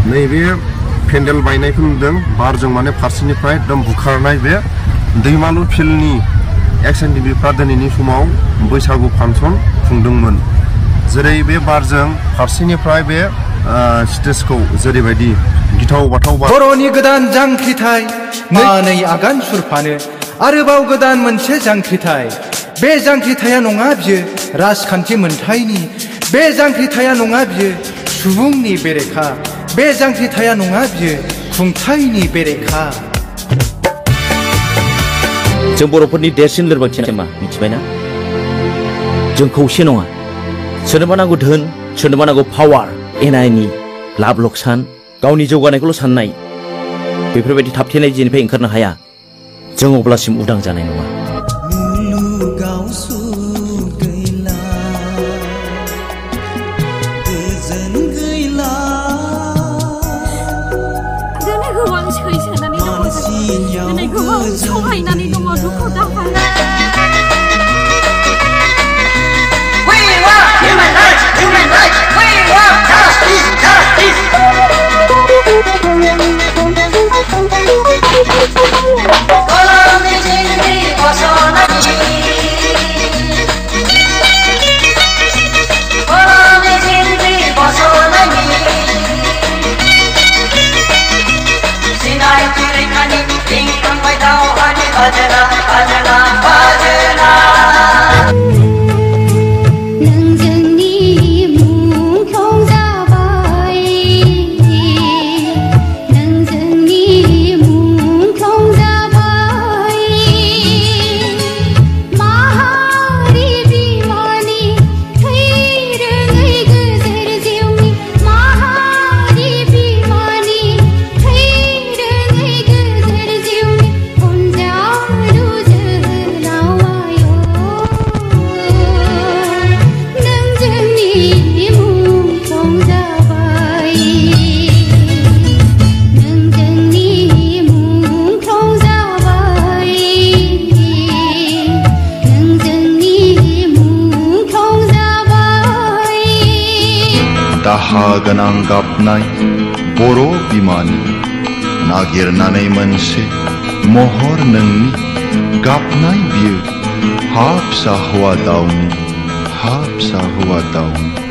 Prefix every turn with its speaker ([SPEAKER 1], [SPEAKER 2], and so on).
[SPEAKER 1] नैबे पेन्डेल बायनायखौ नुदों बारजों माने फारसेनिफ्राय एकदम बुखारनाय बे दैमालु फिल्डनि एक्स.एन.टिभिफ्रा दिनैनि समाव बैसागु फांसन खुंदोंमोन जेरै बे बारजों फारसेनिफ्राय बे स्टेजखौ जेरैबायदि गिथाव बाथाव
[SPEAKER 2] बर'नि गोदान जांख्रिथाय नै आगान सुरफानो आरोबाव गोदान मोनसे जांख्रिथाय बे जांख्रिथाया नङा बियो राजखान्थि मोनथायनि बे जांख्रिथाया नङा बियो सुबुंनि बेरेखा बे जांख्रिथाया नङा बियो खुंथायनि बेरेखा
[SPEAKER 3] जों बर'फोरनि देरसिन लोरबांथिया मा मिथिबायना जों खौसे नङा सोरनोबा नांगौ धोन सोरनोबा नांगौ पावार एना-एनि लाब लकसान गावनि जौगानायखौल' साननाय बेफोरबायदि थाबथेनाय जेनिफ्राय ओंखारनो हाया जों अब्लासिम उदां जानाय नङा
[SPEAKER 4] दाहा गोनां गाबनाय बर' बिमानि नागिरनानै मोनसे महर नोंनि गाबनाय बियो हा फिसा हौवा दाउनि हा फिसा हौवा दाउनि